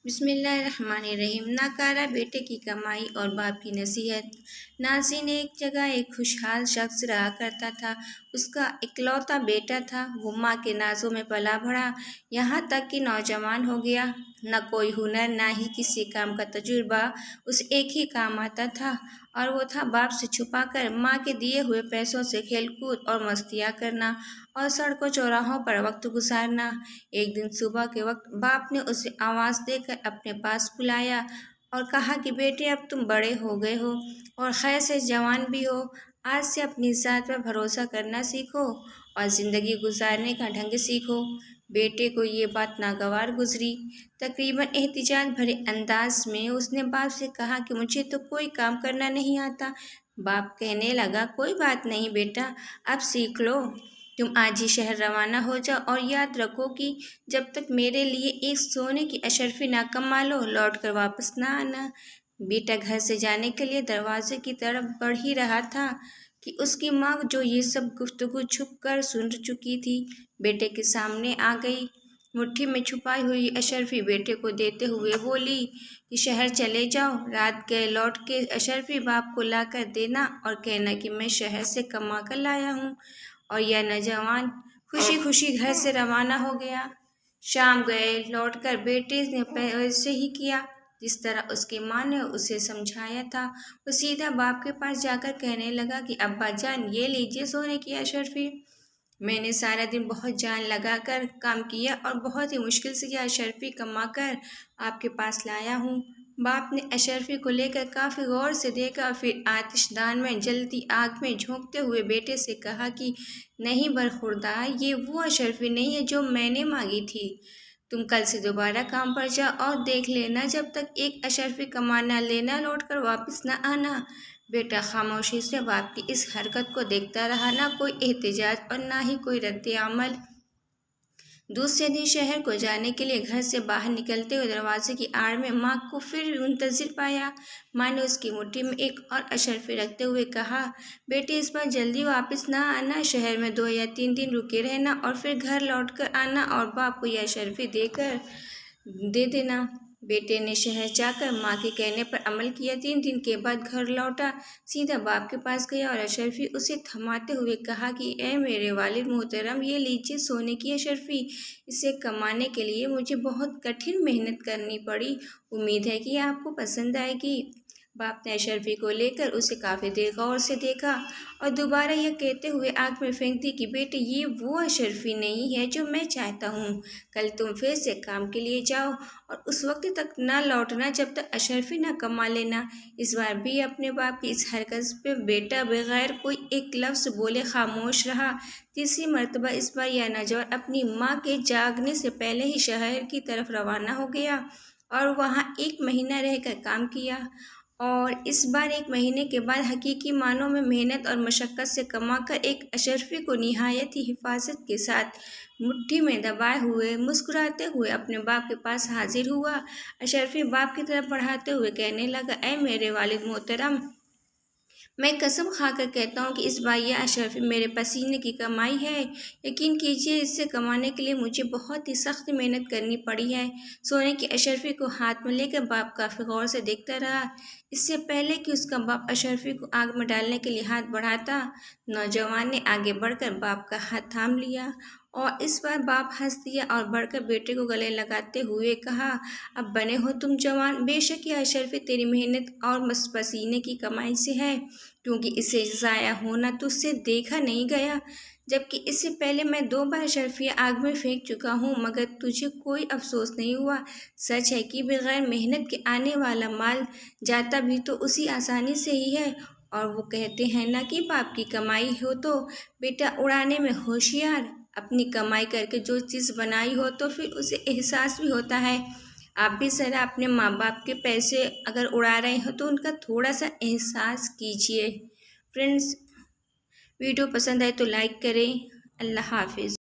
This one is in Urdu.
بسم اللہ الرحمن الرحیم۔ ناکارہ بیٹے کی کمائی اور باپ کی نصیحت۔ ناظرین، ایک جگہ ایک خوشحال شخص رہا کرتا تھا۔ اس کا اکلوتا بیٹا تھا۔ وہ ماں کے نازوں میں پلا بڑھا، یہاں تک کہ نوجوان ہو گیا۔ نہ کوئی ہنر، نہ ہی کسی کام کا تجربہ، اسے ایک ہی کام آتا تھا، اور وہ تھا باپ سے چھپا کر ماں کے دیے ہوئے پیسوں سے کھیل کود اور مستیاں کرنا اور سڑکوں چوراہوں پر وقت گزارنا۔ ایک دن صبح کے وقت باپ نے اسے آواز دے کر اپنے پاس بلایا اور کہا کہ بیٹے، اب تم بڑے ہو گئے ہو اور خیر سے جوان بھی ہو۔ آج سے اپنی ذات پر بھروسہ کرنا سیکھو اور زندگی گزارنے کا ڈھنگ سیکھو۔ بیٹے کو یہ بات ناگوار گزری۔ تقریباً احتجاج بھرے انداز میں اس نے باپ سے کہا کہ مجھے تو کوئی کام کرنا نہیں آتا۔ باپ کہنے لگا، کوئی بات نہیں بیٹا، اب سیکھ لو۔ تم آج ہی شہر روانہ ہو جاؤ اور یاد رکھو کہ جب تک میرے لیے ایک سونے کی اشرفی نہ کما لو، لوٹ کر واپس نہ آنا۔ بیٹا گھر سے جانے کے لیے دروازے کی طرف بڑھ ہی رہا تھا کہ اس کی ماں، جو یہ سب گفتگو چھپ کر سن چکی تھی، بیٹے کے سامنے آ گئی۔ مٹھی میں چھپائی ہوئی اشرفی بیٹے کو دیتے ہوئے بولی کہ شہر چلے جاؤ، رات گئے لوٹ کے اشرفی باپ کو لا کر دینا اور کہنا کہ میں شہر سے کما کر لایا ہوں۔ اور یہ نوجوان خوشی خوشی گھر سے روانہ ہو گیا۔ شام گئے لوٹ کر بیٹے نے ویسے ہی کیا جس طرح اس کی ماں نے اسے سمجھایا تھا۔ وہ سیدھا باپ کے پاس جا کر کہنے لگا کہ ابا جان، یہ لیجیے سونے کی اشرفی۔ میں نے سارا دن بہت جان لگا کر کام کیا اور بہت ہی مشکل سے یہ اشرفی کما کر آپ کے پاس لایا ہوں۔ باپ نے اشرفی کو لے کر کافی غور سے دیکھا، پھر آتش دان میں جلتی آگ میں جھونکتے ہوئے بیٹے سے کہا کہ نہیں برخوردار، یہ وہ اشرفی نہیں ہے جو میں نے مانگی تھی۔ تم کل سے دوبارہ کام پر جاؤ اور دیکھ لینا، جب تک ایک اشرفی کما نہ لینا، لوٹ کر واپس نہ آنا۔ بیٹا خاموشی سے باپ کی اس حرکت کو دیکھتا رہا، نہ کوئی احتجاج اور نہ ہی کوئی رد عمل۔ دوسرے دن شہر کو جانے کے لیے گھر سے باہر نکلتے ہوئے دروازے کی آڑ میں ماں کو پھر منتظر پایا۔ ماں نے اس کی مٹھی میں ایک اور اشرفی رکھتے ہوئے کہا، بیٹے اس بار جلدی واپس نہ آنا، شہر میں 2 یا 3 دن رکے رہنا اور پھر گھر لوٹ کر آنا اور باپ کو یہ اشرفی دے دینا۔ بیٹے نے شہر جا کر ماں کے کہنے پر عمل کیا۔ 3 دن کے بعد گھر لوٹا، سیدھا باپ کے پاس گیا اور اشرفی اسے تھماتے ہوئے کہا کہ اے میرے والد محترم، یہ لیجیے سونے کی اشرفی۔ اسے کمانے کے لیے مجھے بہت کٹھن محنت کرنی پڑی، امید ہے کہ آپ کو پسند آئے گی۔ باپ نے اشرفی کو لے کر اسے کافی دیر غور سے دیکھا اور دوبارہ یہ کہتے ہوئے آگ میں پھینک دی کہ بیٹے، یہ وہ اشرفی نہیں ہے جو میں چاہتا ہوں۔ کل تم پھر سے کام کے لیے جاؤ اور اس وقت تک نہ لوٹنا جب تک اشرفی نہ کما لینا۔ اس بار بھی اپنے باپ کی اس حرکت پہ بیٹا بغیر کوئی ایک لفظ بولے خاموش رہا۔ تیسری مرتبہ اس بار یہ نوجوان اپنی ماں کے جاگنے سے پہلے ہی شہر کی طرف روانہ ہو گیا اور وہاں 1 مہینہ رہ کر کام کیا، اور اس بار 1 مہینے کے بعد حقیقی معنوں میں محنت اور مشقت سے کما کر ایک اشرفی کو نہایت ہی حفاظت کے ساتھ مٹھی میں دبائے ہوئے مسکراتے ہوئے اپنے باپ کے پاس حاضر ہوا۔ اشرفی باپ کی طرف بڑھاتے ہوئے کہنے لگا، اے میرے والد محترم، میں قسم کھا کر کہتا ہوں کہ اس بار یہ اشرفی میرے پسینے کی کمائی ہے۔ یقین کیجیے، اسے کمانے کے لیے مجھے بہت ہی سخت محنت کرنی پڑی ہے۔ سونے کی اشرفی کو ہاتھ میں لے کر باپ کافی غور سے دیکھتا رہا۔ اس سے پہلے کہ اس کا باپ اشرفی کو آگ میں ڈالنے کے لیے ہاتھ بڑھاتا، نوجوان نے آگے بڑھ کر باپ کا ہاتھ تھام لیا، اور اس بار باپ ہنس دیا اور بڑھ کر بیٹے کو گلے لگاتے ہوئے کہا، اب بنے ہو تم جوان، بے شک یہ اشرفی تیری محنت اور پسینے کی کمائی سے ہے، کیونکہ اسے ضائع ہونا تجھ سے دیکھا نہیں گیا، جبکہ اس سے پہلے میں 2 بار اشرفیاں آگ میں پھینک چکا ہوں، مگر تجھے کوئی افسوس نہیں ہوا۔ سچ ہے کہ بغیر محنت کے آنے والا مال جاتا بھی تو اسی آسانی سے ہی ہے، اور وہ کہتے ہیں نا کہ باپ کی کمائی ہو تو بیٹا اڑانے میں ہوشیار۔ اپنی کمائی کر کے جو چیز بنائی ہو تو پھر اسے احساس بھی ہوتا ہے۔ آپ بھی ذرا اپنے ماں باپ کے پیسے اگر اڑا رہے ہو تو ان کا تھوڑا سا احساس کیجیے۔ فرینڈز، ویڈیو پسند آئے تو لائک کریں۔ اللہ حافظ۔